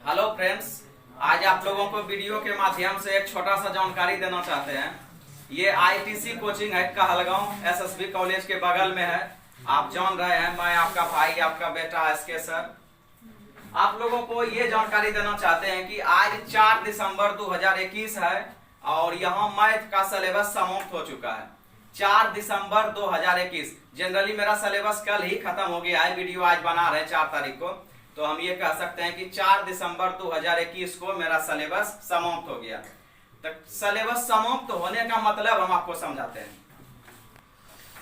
Hello friends, आज आप लोगों को वीडियो के माध्यम से एक छोटा सा जानकारी देना चाहते हैं। ये आईटीसी कोचिंग है कहलगांव एसएसबी कॉलेज के बगल में है। आप जान रहे हैं, मैं आपका भाई आपका बेटा एसके सर आप लोगों को ये जानकारी देना चाहते हैं कि आज 4 दिसंबर 2021 है और यहाँ मैथ का सिलेबस समाप्त हो चुका है। 4 दिसंबर 2021। जनरली मेरा सिलेबस कल ही खत्म हो गया है, वीडियो आज बना रहे हैं 4 तारीख को, तो हम ये कह सकते हैं कि 4 दिसंबर 2021 को मेरा सिलेबस समाप्त हो गया। तो सिलेबस समाप्त होने का मतलब हम आपको समझाते हैं।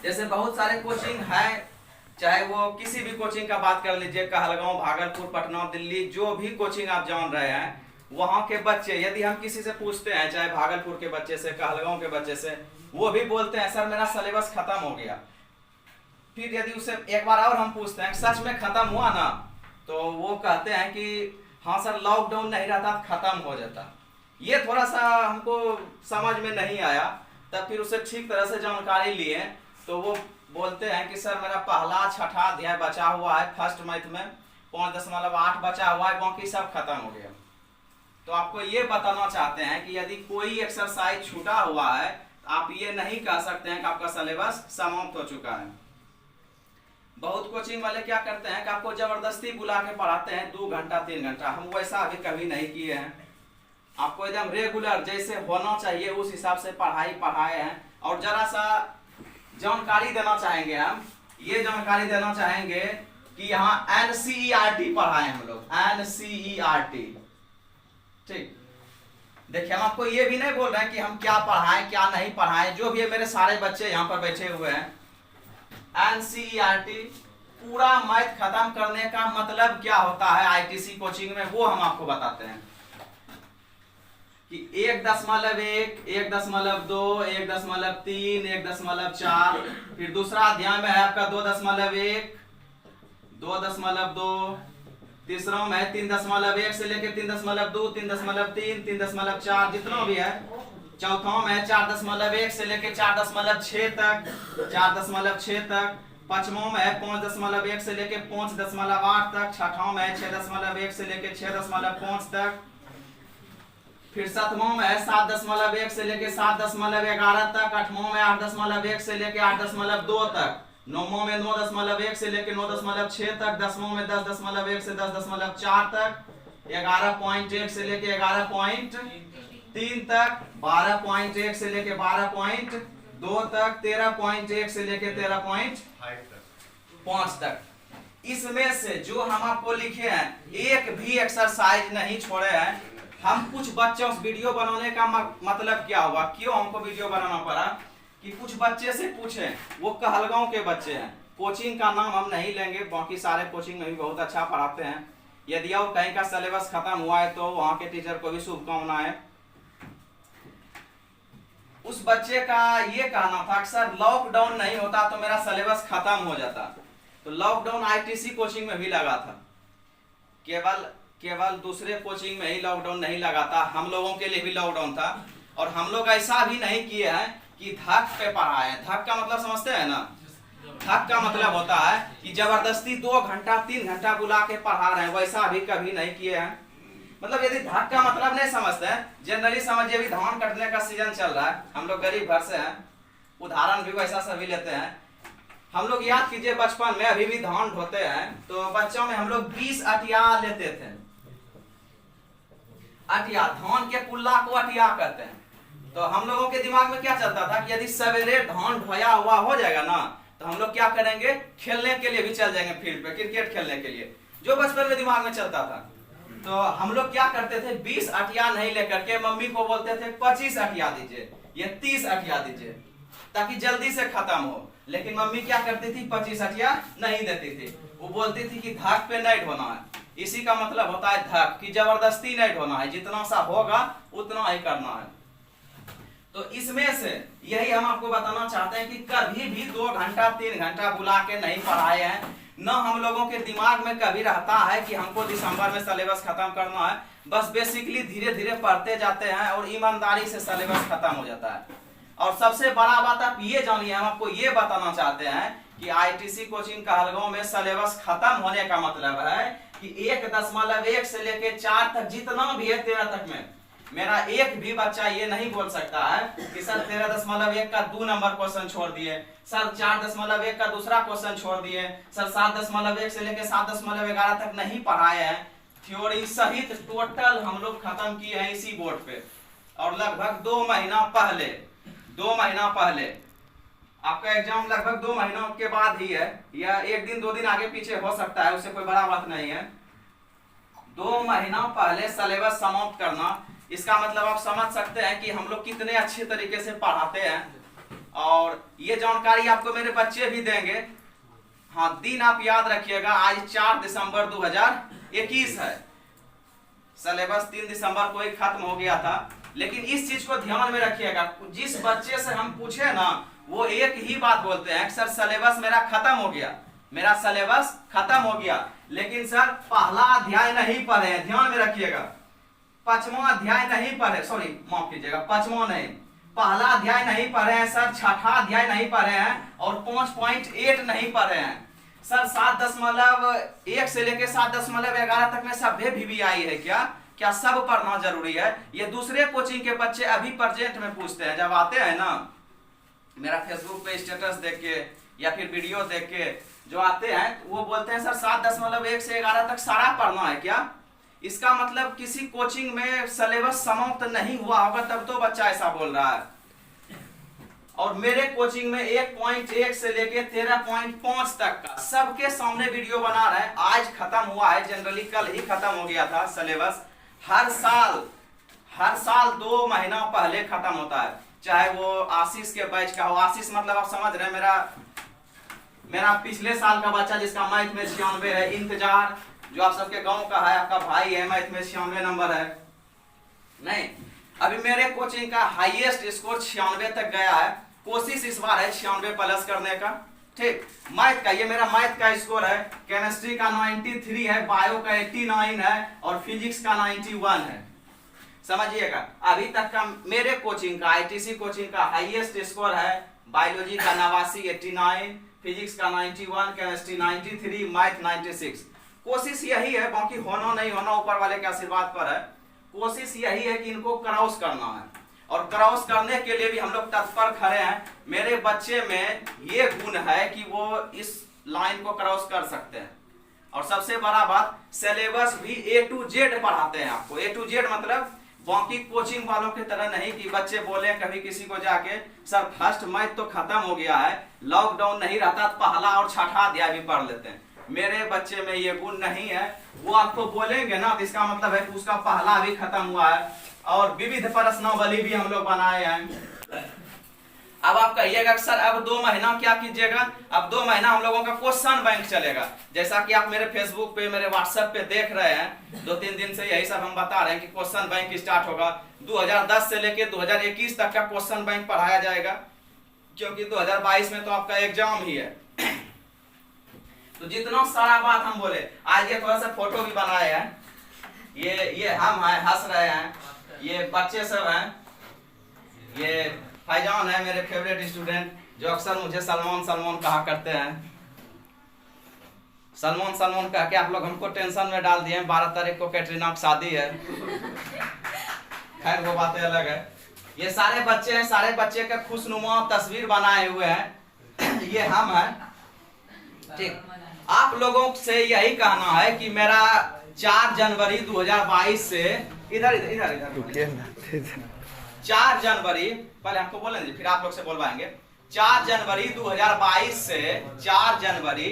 जैसे बहुत सारे कोचिंग है, चाहे वो किसी भी कोचिंग का बात कर लीजिए, कहलगांव, भागलपुर, पटना, दिल्ली, जो भी कोचिंग आप जान रहे हैं, वहां के बच्चे यदि हम किसी से पूछते हैं, चाहे भागलपुर के बच्चे से, कहलगांव के बच्चे से, वो भी बोलते हैं सर मेरा सिलेबस खत्म हो गया। फिर यदि उससे एक बार और हम पूछते हैं सच में खत्म हुआ ना, तो वो कहते हैं कि हाँ सर लॉकडाउन नहीं रहता खत्म हो जाता। ये थोड़ा सा हमको समझ में नहीं आया, तब फिर उसे ठीक तरह से जानकारी लिए तो वो बोलते हैं कि सर मेरा पहला छठा अध्याय बचा हुआ है, फर्स्ट मैथ में 5.8 बचा हुआ है, बाकी सब खत्म हो गया। तो आपको ये बताना चाहते हैं कि यदि कोई एक्सरसाइज छूटा हुआ है, आप ये नहीं कह सकते हैं कि आपका सिलेबस समाप्त हो चुका है। बहुत कोचिंग वाले क्या करते हैं कि आपको जबरदस्ती बुला के पढ़ाते हैं 2 घंटा 3 घंटा। हम वैसा अभी कभी नहीं किए हैं। आपको एकदम रेगुलर जैसे होना चाहिए उस हिसाब से पढ़ाए हैं। और जरा सा जानकारी देना चाहेंगे, हम ये जानकारी देना चाहेंगे कि यहाँ NCERT पढ़ाए हम लोग, NCERT। ठीक, देखिए हम आपको ये भी नहीं बोल रहे हैं कि हम क्या पढ़ाएं क्या नहीं पढ़ाएं, जो भी है मेरे सारे बच्चे यहाँ पर बैठे हुए हैं। NCERT पूरा मैथ खत्म करने का मतलब क्या होता है आईटीसी कोचिंग में, वो हम आपको बताते हैं कि 1.1, 1.2, 1.3, 1.4, फिर दूसरा अध्याय में है आपका 2.1, 2.2, तीसरा में है 3.1 से लेकर 3.2, 3.3, 3.4 जितना भी है, चौथा में 4.1 से लेकर 4.6 तक, 4.6 तक, पांचवा में है 5.1 से लेकर 5.8 तक, छठा में है 6.1 से लेकर 6.5 तक, फिर सातवां में है 7.1 से लेकर 7.11 तक, आठवां में 8.1 से लेकर 8.2 तक, नौवां में 9.1 से लेकर 9.6 तक, 10वां में 10.1 से 10.4 तक, 11.1 से लेकर 11.3 तक, 12.1 से लेकर 12.2 तक, 13.1 से लेकर 13.5 तक। इसमें से जो हम आपको लिखे हैं एक भी एक्सरसाइज नहीं छोड़े हैं। हम कुछ बच्चों से वीडियो बनाने का मतलब क्या हुआ, क्यों हमको वीडियो बनाना पड़ा कि कुछ बच्चे से पूछे, वो कहलगांव के बच्चे हैं, कोचिंग का नाम हम नहीं लेंगे, बाकी सारे कोचिंग में भी बहुत अच्छा पढ़ाते हैं। यदि और कहीं का सिलेबस खत्म हुआ है तो वहां के टीचर को भी शुभकामनाएं। उस बच्चे का ये कहना था कि सर लॉकडाउन नहीं होता तो मेरा सिलेबस खत्म हो जाता। तो लॉकडाउन आईटीसी कोचिंग में भी लगा था, केवल दूसरे कोचिंग में ही लॉकडाउन नहीं लगा था, हम लोगों के लिए भी लॉकडाउन था। और हम लोग ऐसा भी नहीं किए हैं कि धक पे पढ़ाए हैं। धक का मतलब समझते हैं ना, धक का मतलब होता है कि जबरदस्ती 2 घंटा 3 घंटा बुला के पढ़ा रहे हैं, वैसा भी कभी नहीं किए हैं। मतलब यदि धक का मतलब नहीं समझते हैं, जनरली समझिए अभी धान कटने का सीजन चल रहा है, हम लोग गरीब घर से हैं, उदाहरण भी वैसा सभी लेते हैं। हम लोग याद कीजिए बचपन में अभी भी धान ढोते हैं तो बच्चों में हम लोग 20 अटिया लेते थे। अटिया, धान के पुल्ला को अटिया कहते हैं। तो हम लोगों के दिमाग में क्या चलता था कि यदि सवेरे धान ढोया हुआ हो जाएगा ना, तो हम लोग क्या करेंगे, खेलने के लिए भी चल जाएंगे फील्ड पे, क्रिकेट खेलने के लिए, जो बचपन में दिमाग में चलता था। तो हम लोग क्या करते थे, 20 अटिया नहीं लेकर के मम्मी को बोलते थे 25 अटिया दीजिए, ये 30 अटिया दीजिए, ताकि जल्दी से खत्म हो। लेकिन मम्मी क्या करती थी, 25 अटिया नहीं देती थी, वो बोलती थी कि धक पे नहीं ढोना है। इसी का मतलब होता है धक, कि जबरदस्ती नहीं ढोना है, जितना सा होगा उतना ही करना है। तो इसमें से यही हम आपको बताना चाहते हैं कि कभी भी 2 घंटा 3 घंटा बुला के नहीं पढ़ाए हैं। न हम लोगों के दिमाग में कभी रहता है कि हमको दिसंबर में सिलेबस खत्म करना है। बस बेसिकली धीरे धीरे पढ़ते जाते हैं और ईमानदारी से सिलेबस खत्म हो जाता है। और सबसे बड़ा बात आप ये जानिए, हम आपको ये बताना चाहते हैं कि आईटीसी कोचिंग कहलगांव में सिलेबस खत्म होने का मतलब है कि 1.1 से लेके 4 तक जितना भी है 13 तक में मेरा एक भी बच्चा ये नहीं बोल सकता है कि सर 13.1 का 2 नंबर क्वेश्चन छोड़ दिए, सर 4.1 का दूसरा क्वेश्चन छोड़ दिए, सर 7.1 से लेके 7.11 तक नहीं पढ़ाए हैं। थ्योरी सहित टोटल हम लोग खत्म किए हैं इसी बोर्ड पे। और लगभग 2 महीना पहले आपका एग्जाम लगभग 2 महीनों के बाद ही है, या 1 दिन 2 दिन आगे पीछे हो सकता है, उससे कोई बड़ा बात नहीं है। 2 महीना पहले सिलेबस समाप्त करना, इसका मतलब आप समझ सकते हैं कि हम लोग कितने अच्छे तरीके से पढ़ाते हैं। और ये जानकारी आपको मेरे बच्चे भी देंगे। हाँ, दिन आप याद रखिएगा, आज 4 दिसंबर 2021 है। सिलेबस 3 दिसंबर को ही खत्म हो गया था। लेकिन इस चीज को ध्यान में रखिएगा, जिस बच्चे से हम पूछे ना वो एक ही बात बोलते हैं, सर सिलेबस मेरा खत्म हो गया, मेरा सिलेबस खत्म हो गया, लेकिन सर पहला अध्याय नहीं पढ़े हैं। ध्यान में रखिएगा, 5वां अध्याय नहीं पढ़े, सॉरी माफ कीजिएगा, 5वां नहीं, पहला अध्याय नहीं पढ़े हैं सर, 6ठा अध्याय नहीं पढ़े हैं और 5.8 नहीं पढ़े हैं सर। 7.1 से लेके 7.11 तक में सब VVI है क्या सब पढ़ना जरूरी है? ये दूसरे कोचिंग के बच्चे अभी प्रेजेंट में पूछते हैं, जब आते हैं ना मेरा फेसबुक पे स्टेटस देख के या फिर वीडियो देख के जो आते हैं, वो बोलते हैं सर 7.1 से 11 तक सारा पढ़ना है क्या? इसका मतलब किसी कोचिंग में सिलेबस समाप्त नहीं हुआ होगा, तब तो बच्चा ऐसा बोल रहा है। और मेरे कोचिंग में 1.1 से लेके 13.5 तक का सबके सामने वीडियो बना रहे हैं। आज खत्म हुआ है, जनरली कल ही खत्म हो गया था सिलेबस। हर साल 2 महीना पहले खत्म होता है, चाहे वो आशीष के बैच का हो। आशीष मतलब आप समझ रहे हैं, मेरा पिछले साल का बच्चा जिसका मैथ में 96 है। इंतजार जो आप सबके गांव का है, आपका भाई है, मैथ में 96 नंबर है। नहीं, अभी मेरे कोचिंग का हाईएस्ट स्कोर 96 तक गया है। कोशिश इस बार है 96 प्लस करने का। ठीक, मैथ का ये मेरा मैथ का स्कोर है, केमिस्ट्री का 93 है, बायो का 89 है और फिजिक्स का 91 है। समझिएगा, अभी तक का मेरे कोचिंग का आईटीसी कोचिंग का हाईएस्ट स्कोर है। बायोलॉजी का 89, 89, फिजिक्स का 91, केमिस्ट्री 93, मैथ 96। कोशिश यही है, बाकी होना नहीं होना ऊपर वाले के आशीर्वाद पर है। कोशिश यही है कि इनको क्रॉस करना है, और क्रॉस करने के लिए भी हम लोग तत्पर खड़े हैं। मेरे बच्चे में ये गुण है कि वो इस लाइन को क्रॉस कर सकते हैं। और सबसे बड़ा बात, सिलेबस भी A to Z पढ़ाते हैं आपको। A to Z मतलब बाकी कोचिंग वालों की तरह नहीं कि बच्चे बोले कभी किसी को जाके सर फर्स्ट मैथ तो खत्म हो गया है, लॉकडाउन नहीं रहता तो पहला और 6ठा अध्याय भी पढ़ लेते हैं। मेरे बच्चे में ये गुण नहीं है। वो आपको बोलेंगे ना, इसका मतलब है कि उसका पहला भी खत्म हुआ है। और विविध प्रश्नावली भी हम लोग बनाए हैं। अब आप कहिएगा सर अब 2 महीना क्या कीजिएगा? अब 2 महीना हम लोगों का क्वेश्चन बैंक चलेगा। जैसा कि आप मेरे फेसबुक पे, मेरे व्हाट्सएप पे देख रहे हैं, 2-3 दिन से यही सब हम बता रहे हैं कि क्वेश्चन बैंक स्टार्ट होगा। 2010 से लेके 2021 तक का क्वेश्चन बैंक पढ़ाया जाएगा, क्योंकि 2022 में तो आपका एग्जाम ही है। तो जितना सारा बात हम बोले, आज ये थोड़ा सा फोटो भी बनाए हैं। ये हम हैं, हंस रहे हैं, ये बच्चे सब हैं। ये फैजान है मेरे फेवरेट स्टूडेंट, जो अक्सर मुझे सलमान कहा करते हैं। सलमान कह के आप लोग हमको टेंशन में डाल दिए। 12 तारीख को कैटरीना की शादी है। खैर वो बातें अलग है। ये सारे बच्चे हैं, सारे बच्चे का खुशनुमा तस्वीर बनाए हुए हैं। ये हम हैं। ठीक, आप लोगों से यही कहना है कि मेरा 4 जनवरी 2022 से इधर 4 जनवरी, पहले आपको बोलेंगे फिर आप लोग से बोलवाएंगे। 4 जनवरी 2022 से 4 जनवरी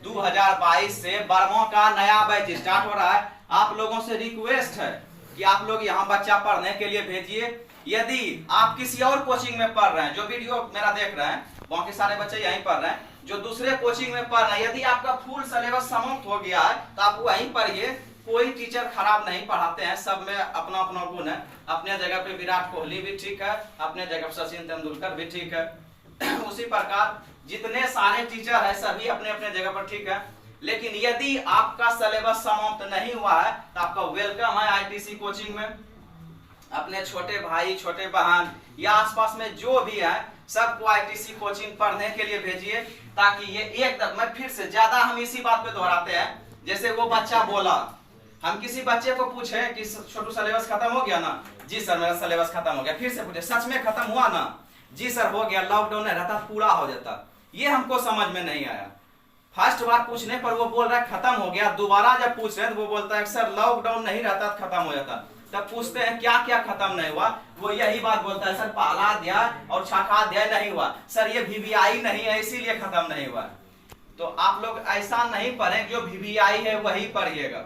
2022 से 12वां का नया बैच स्टार्ट हो रहा है। आप लोगों से रिक्वेस्ट है कि आप लोग यहाँ बच्चा पढ़ने के लिए भेजिए। यदि आप किसी और कोचिंग में पढ़ रहे हैं, जो वीडियो मेरा देख रहे हैं, बाकी सारे बच्चे यहीं पढ़ रहे हैं, जो दूसरे कोचिंग में पढ़ रहे हैं, यदि आपका फुल सिलेबस समाप्त हो गया है तो आप वहीं पढ़िए। कोई टीचर खराब नहीं पढ़ाते हैं, सब में अपना अपना गुण है। अपने जगह पे विराट कोहली भी ठीक है, अपने जगह पे सचिन तेंदुलकर भी ठीक है। उसी प्रकार जितने सारे टीचर है सभी अपने अपने जगह पर ठीक है। लेकिन यदि आपका सिलेबस समाप्त नहीं हुआ है तो आपका वेलकम है आईटीसी कोचिंग में। अपने छोटे भाई, छोटे बहन या आसपास में जो भी है, सबको आईटीसी कोचिंग पढ़ने के लिए भेजिए, ताकि ये एकदम, मैं फिर से ज्यादा हम इसी बात पे दोहराते हैं जैसे वो बच्चा बोला, हम किसी बच्चे को पूछे कि छोटू सिलेबस खत्म हो गया ना, जी सर मेरा सिलेबस खत्म हो गया, फिर से पूछे सच में खत्म हुआ ना, जी सर हो गया, लॉकडाउन नहीं रहता पूरा हो जाता। ये हमको समझ में नहीं आया। फर्स्ट बार पूछने पर वो बोल रहा है खत्म हो गया, दोबारा जब पूछ रहे हैं तो वो बोलता है सर लॉकडाउन नहीं रहता तो खत्म हो जाता। तब पूछते हैं क्या क्या खत्म नहीं हुआ, वो यही बात बोलता है सर पहला अध्याय और छठा अध्याय नहीं हुआ, सर ये VVI नहीं है इसीलिए खत्म नहीं हुआ। तो आप लोग ऐसा नहीं पढ़ें, जो VVI है वही पढ़िएगा।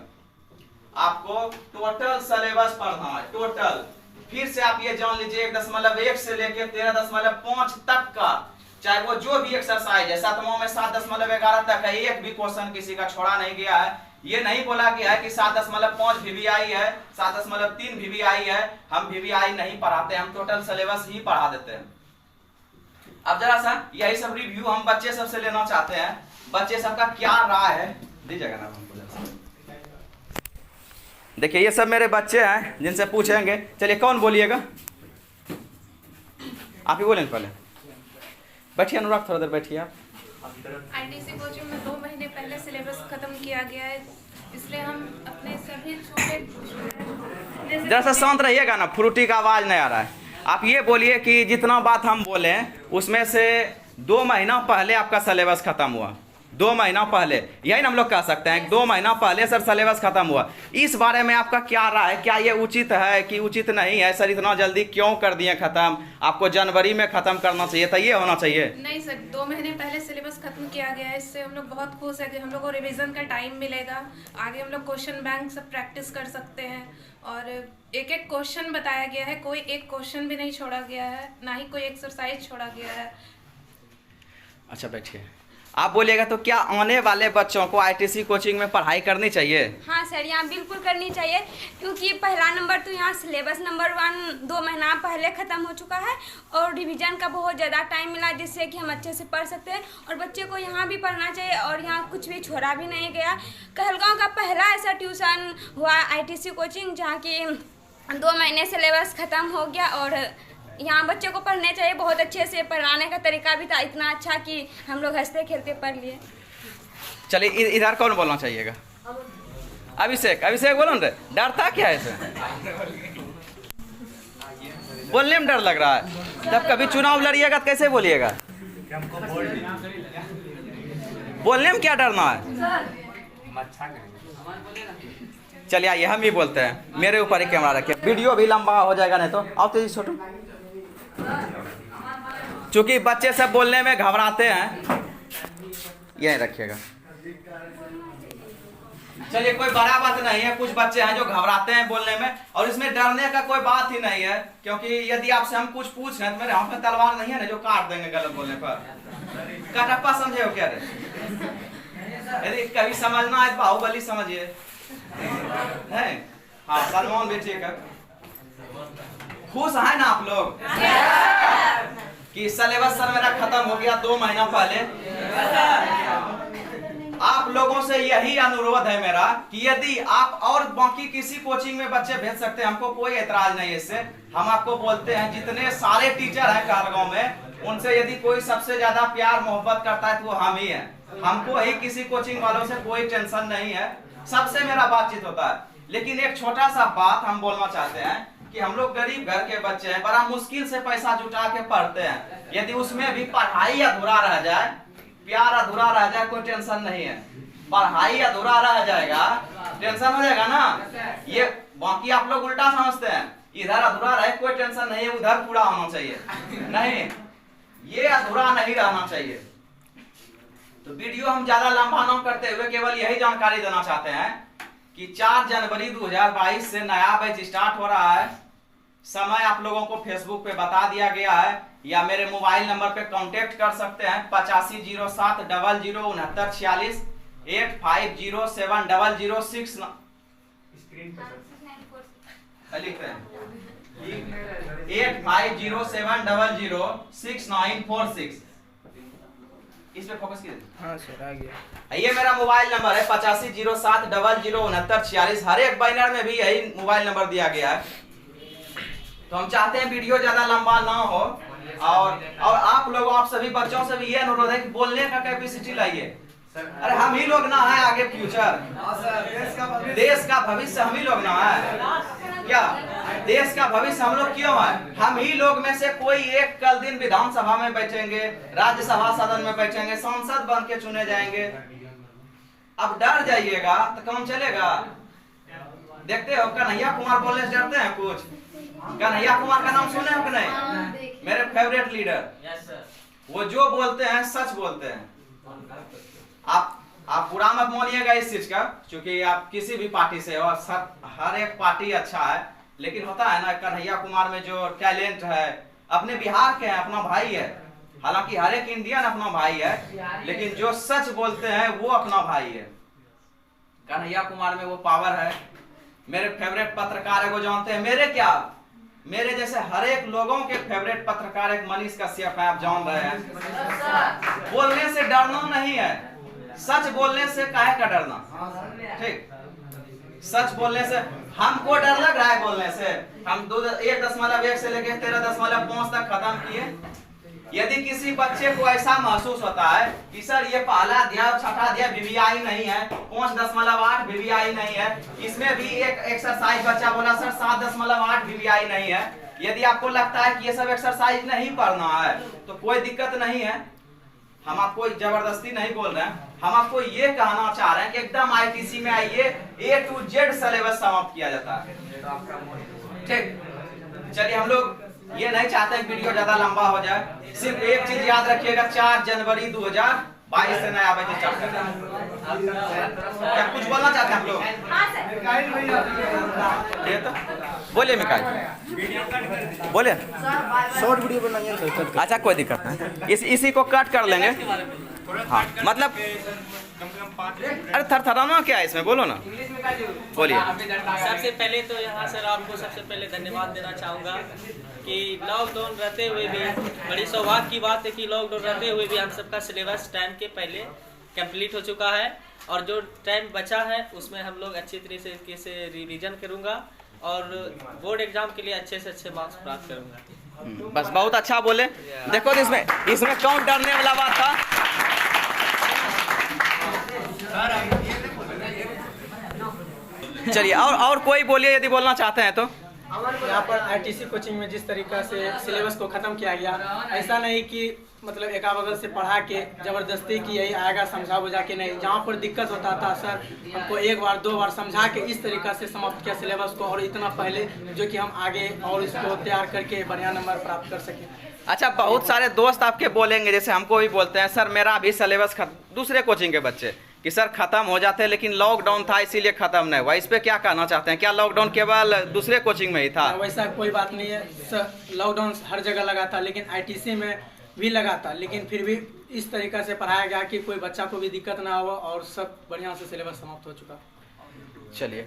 आपको टोटल सिलेबस पढ़ना है, टोटल। फिर से आप ये जान लीजिए 1.1 से लेकर 13.5 तक का, चाहे वो जो भी एक्सरसाइज है, 7वां में 7.11 तक है, एक भी क्वेश्चन किसी का छोड़ा नहीं गया है। ये नहीं बोला गया है कि 7.5 VVI है, 7.3 VVI है। हम VVI नहीं पढ़ाते, हम टोटल सिलेबस ही पढ़ा देते हैं। अब जरा सा यही सब रिव्यू हम बच्चे सब से लेना चाहते हैं, बच्चे सबका क्या राय है, दीजिएगा ना हमको। देखिए ये सब मेरे बच्चे हैं जिनसे पूछेंगे। चलिए कौन बोलिएगा, आप ही बोलेंगे पहले। बैठिए अनुराग, थोड़ा देर बैठिए आप। आईटीसी कोचिंग में 2 महीने पहले सिलेबस खत्म किया गया है, इसलिए हम अपने सभी छोटे जरा सा शांत रहिएगा ना, फ्रूटी का आवाज़ नहीं आ रहा है। आप ये बोलिए कि जितना बात हम बोले उसमें से 2 महीना पहले आपका सिलेबस खत्म हुआ, 2 महीना पहले, यही ना हम लोग कह सकते हैं 2 महीना पहले सर सिलेबस खत्म हुआ। इस बारे में आपका क्या राय है, क्या ये उचित है कि उचित नहीं है? सर इतना जल्दी क्यों कर दिए खत्म, आपको जनवरी में खत्म करना चाहिए था, ये होना चाहिए। नहीं सर, 2 महीने पहले सिलेबस खत्म किया गया है, इससे हम लोग बहुत खुश है कि हम लोग को रिवीजन का टाइम मिलेगा, आगे हम लोग क्वेश्चन बैंक सब प्रैक्टिस कर सकते हैं। और एक एक क्वेश्चन बताया गया है, कोई एक क्वेश्चन भी नहीं छोड़ा गया है, ना ही कोई एक्सरसाइज छोड़ा गया है। अच्छा बैठिए, आप बोलिएगा तो क्या आने वाले बच्चों को आईटीसी कोचिंग में पढ़ाई करनी चाहिए? हाँ सर, यहाँ बिल्कुल करनी चाहिए, क्योंकि पहला नंबर तो यहाँ सिलेबस नंबर 1 2 महीना पहले ख़त्म हो चुका है और रिवीजन का बहुत ज़्यादा टाइम मिला, जिससे कि हम अच्छे से पढ़ सकते हैं। और बच्चे को यहाँ भी पढ़ना चाहिए और यहाँ कुछ भी छोड़ा भी नहीं गया। कहलगांव का पहला ऐसा ट्यूशन हुआ आईटीसी कोचिंग जहाँ की 2 महीने सिलेबस ख़त्म हो गया और यहाँ बच्चे को पढ़ने चाहिए। बहुत अच्छे से पढ़ाने का तरीका भी था इतना अच्छा कि हम लोग हंसते खेलते पढ़ लिए। चलिए इधर कौन बोलना चाहिएगा? अभिषेक, अभिषेक बोलो ना, डरता क्या है इसे? बोलने में डर लग रहा है, जब कभी चुनाव लड़िएगा तो कैसे बोलिएगा? बोलने में क्या डरना है? चलिए आइए हम ही बोलते हैं, मेरे ऊपर ही कैमरा रखिए, वीडियो भी लंबा हो जाएगा नहीं तो। आओ तेजी छोटू, चूंकि बच्चे सब बोलने में घबराते हैं, यही रखिएगा। चलिए कोई बड़ा बात नहीं है, कुछ बच्चे हैं जो घबराते हैं बोलने में, और इसमें डरने का कोई बात ही नहीं है, क्योंकि यदि आपसे हम कुछ पूछ रहे हैं तो मेरे हाथ में तलवार नहीं है ना जो काट देंगे गलत बोलने पर। कटप्पा समझे हो क्या रे? यदि कभी समझना है तो बाहुबली समझिए, है? हाँ सलमान भी ठीक है। खुश है ना आप लोग कि सिलेबस सर मेरा खत्म हो गया 2 महीना पहले? आप लोगों से यही अनुरोध है मेरा कि यदि आप और बाकी किसी कोचिंग में बच्चे भेज सकते हैं, हमको कोई एतराज नहीं है इससे। हम आपको बोलते हैं जितने सारे टीचर हैं कहलगांव में, उनसे यदि कोई सबसे ज्यादा प्यार मोहब्बत करता है तो वो हम ही हैं। हमको ही किसी कोचिंग वालों से कोई टेंशन नहीं है, सबसे मेरा बातचीत होता है। लेकिन एक छोटा सा बात हम बोलना चाहते हैं कि हम लोग गरीब घर के बच्चे हैं, बड़ा मुश्किल से पैसा जुटा के पढ़ते हैं। यदि उसमें भी पढ़ाई अधूरा रह जाए, प्यार अधूरा रह जाए, कोई टेंशन नहीं है। पढ़ाई अधूरा रह जाएगा, टेंशन हो जाएगा ना। ये बाकी आप लोग उल्टा समझते हैं, इधर अधूरा रहे कोई टेंशन नहीं है, उधर पूरा होना चाहिए। नहीं, ये अधूरा नहीं रहना चाहिए। तो वीडियो हम ज्यादा लंबा न करते हुए केवल यही जानकारी देना चाहते हैं कि 4 जनवरी 2022 से नया बैच स्टार्ट हो रहा है। समय आप लोगों को फेसबुक पे बता दिया गया है, या मेरे मोबाइल नंबर पे कांटेक्ट कर सकते हैं 8507 006946 85070069 लिखते हैं 8507006946। इस पे फोकस कीजिए। हाँ सर आ गया। ये मेरा मोबाइल नंबर है 8507 006946। हर एक बैनर में भी यही मोबाइल नंबर दिया गया है। तो हम चाहते हैं वीडियो ज्यादा लंबा ना हो, और आप लोग, आप सभी बच्चों से भी ये अनुरोध है कि बोलने का कैपेसिटी लाइए। अरे हम ही लोग ना है आगे फ्यूचर, देश का भविष्य हम ही लोग ना है क्या? देश का भविष्य हम लोग क्यों है? हम ही लोग में से कोई एक कल दिन विधानसभा में बैठेंगे, राज्यसभा सदन में बैठेंगे, सांसद बन के चुने जाएंगे। अब डर जाइएगा तो काम चलेगा? देखते हो कन्हैया कुमार बोलने से डरते हैं कुछ? कन्हैया कुमार का नाम सुने हो कि नहीं? मेरे फेवरेट लीडर। वो जो बोलते हैं सच बोलते हैं। आप बुरा मत मानिएगा इस चीज का, क्योंकि आप किसी भी पार्टी से हो, हर एक पार्टी अच्छा है, लेकिन होता है ना कन्हैया कुमार में जो टैलेंट है, अपने बिहार के हैं, अपना भाई है। हालांकि हर एक इंडियन अपना भाई है, लेकिन जो सच बोलते हैं वो अपना भाई है। कन्हैया कुमार में वो पावर है। मेरे फेवरेट पत्रकार है, वो जानते हैं मेरे क्या, मेरे जैसे हर एक लोगों के फेवरेट पत्रकार एक मनीष कश्यप है, आप जान रहे हैं। बोलने से डरना नहीं है, सच बोलने से काहे का डरना? ठीक, सच बोलने से हमको डर लग रहा है बोलने से। हम 1.1 से लेकर 13.5 तक खत्म किए। यदि किसी बच्चे को ऐसा महसूस होता है कि सर ये पहला अध्याय और छठा अध्याय VVI नहीं है, 5.8 VVI नहीं है, इसमें भी एक एक्सरसाइज बच्चा बोला सर 7.8 VVI नहीं है, यदि आपको लगता है कि ये सब एक्सरसाइज नहीं पढ़ना है तो कोई दिक्कत नहीं है। हम आपको जबरदस्ती नहीं बोल रहे हैं, हम आपको ये कहना चाह रहे हैं कि एकदम ITC में आइए, A to Z सिलेबस समाप्त किया जाता है। ठीक, चलिए हम लोग ये नहीं चाहते वीडियो ज्यादा लंबा हो जाए। सिर्फ एक चीज याद रखिएगा, 4 जनवरी 2022 से नया बैच चैप्टर। क्या कुछ बोलना चाहते हैं हम लोग? ये तो बोलिए मिकाई, बोलिए। शॉर्ट वीडियो बनाइए। अच्छा कोई दिक्कत नहीं, इसी को कट कर लेंगे। हाँ मतलब अरे थरथराना क्या है इसमें, बोलो ना, बोलिए। सबसे पहले तो यहाँ सर आपको सबसे पहले धन्यवाद देना चाहूँगा कि लॉकडाउन रहते हुए भी, बड़ी सौभाग्य की बात है कि लॉकडाउन रहते हुए भी हम सबका सिलेबस टाइम के पहले कंप्लीट हो चुका है, और जो टाइम बचा है उसमें हम लोग अच्छी तरीके से रिवीजन करूँगा और बोर्ड एग्जाम के लिए अच्छे से अच्छे मार्क्स प्राप्त करूँगा। बस बहुत अच्छा बोले। देखो इसमें कौन डरने वाला बात था? चलिए और कोई बोलिए यदि बोलना चाहते हैं तो। यहाँ पर ITC कोचिंग में जिस तरीका से सिलेबस को ख़त्म किया गया, ऐसा नहीं कि मतलब एका बगल से पढ़ा के ज़बरदस्ती की यही आएगा समझा बुझा के, नहीं। जहाँ पर दिक्कत होता था सर हमको 1 बार 2 बार समझा के इस तरीका से समाप्त किया सिलेबस को, और इतना पहले जो कि हम आगे और इसको तैयार करके बढ़िया नंबर प्राप्त कर सकें। अच्छा, बहुत सारे दोस्त आपके बोलेंगे, जैसे हमको भी बोलते हैं सर मेरा भी सिलेबस दूसरे कोचिंग के बच्चे कि सर खत्म हो जाते हैं, लेकिन लॉकडाउन था इसीलिए खत्म नहीं हुआ। इस पे क्या कहना चाहते हैं? क्या लॉकडाउन केवल दूसरे कोचिंग में ही था? वैसा कोई बात नहीं है सर, लॉकडाउन हर जगह लगा था, लेकिन ITC में भी लगा था, लेकिन फिर भी इस तरीका से पढ़ाया गया कि कोई बच्चा को भी दिक्कत ना हो, और सब बढ़िया से सिलेबस समाप्त हो चुका। चलिए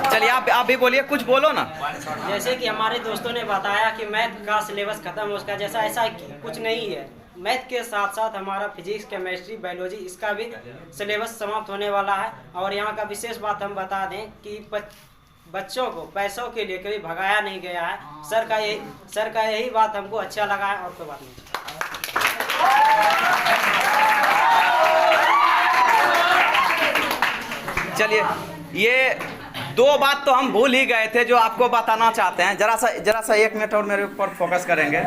चलिए आप भी बोलिए, कुछ बोलो ना। जैसे कि हमारे दोस्तों ने बताया कि मैथ का सिलेबस खत्म हो उसका, जैसा ऐसा कुछ नहीं है। मैथ के साथ साथ हमारा फिजिक्स, केमिस्ट्री, बायोलॉजी इसका भी सिलेबस समाप्त होने वाला है। और यहाँ का विशेष बात हम बता दें कि बच्चों को पैसों के लिए कभी भगाया नहीं गया है। सर का यही बात हमको अच्छा लगा है, और कोई बात नहीं। चलिए ये 2 बात तो हम भूल ही गए थे जो आपको बताना चाहते हैं। जरा सा 1 मिनट और मेरे ऊपर फोकस करेंगे।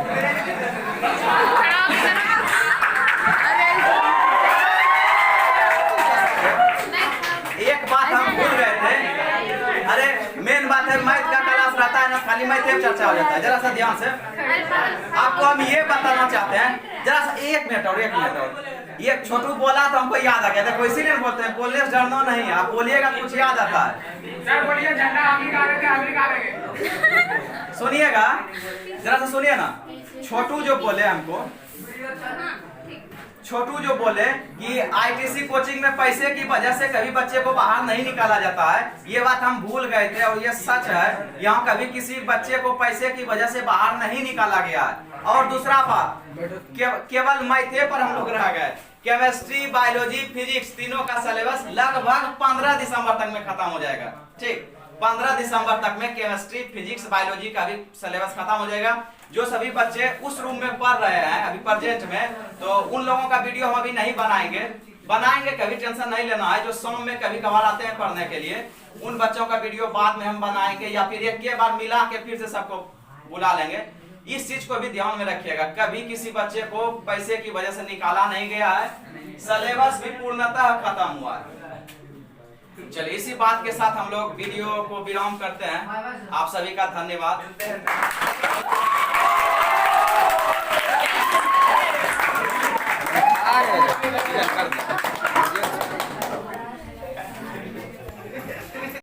एक बात हम भूल गए थे। अरे मेन बात है, मैथ का क्लास रहता है ना, खाली मैथ पे चर्चा हो जाता है। जरा सा ध्यान से आपको हम ये बताना चाहते हैं, जरा सा 1 मिनट और ये छोटू बोला तो हमको याद आ गया। देखो इसीलिए बोलते हैं, बोलने से डरना नहीं है, आप बोलिएगा कुछ याद आता है। सर बोलिए, झंडा अमेरिका लेंगे। सुनिएगा, जरा सा सुनिए ना। छोटू जो बोले हमको, छोटू जो बोले कि ITC कोचिंग में पैसे की वजह से कभी बच्चे को बाहर नहीं निकाला जाता है, ये बात हम भूल गए थे और ये सच है। यहाँ कभी किसी बच्चे को पैसे की वजह से बाहर नहीं निकाला गया है। और दूसरा बात, केवल मैथे पर हम लोग रह गए। केमिस्ट्री, बायोलॉजी, फिजिक्स तीनों का सिलेबस लगभग 15 दिसंबर तक में खत्म हो जाएगा। ठीक, 15 दिसंबर तक में केमिस्ट्री, फिजिक्स, बायोलॉजी का भी सिलेबस खत्म हो जाएगा। जो सभी बच्चे उस रूम में पढ़ रहे हैं अभी प्रेजेंट में, तो उन लोगों का वीडियो हम अभी नहीं बनाएंगे, कभी टेंशन नहीं लेना है। जो शाम में कभी कभार आते हैं पढ़ने के लिए, उन बच्चों का वीडियो बाद में हम बनाएंगे, या फिर एक के बार मिला के फिर से सबको बुला लेंगे। इस चीज को भी ध्यान में रखिएगा, कभी किसी बच्चे को पैसे की वजह से निकाला नहीं गया है, सिलेबस भी पूर्णतः खत्म हुआ है। चलिए इसी बात के साथ हम लोग वीडियो को विराम करते हैं। आप सभी का धन्यवाद।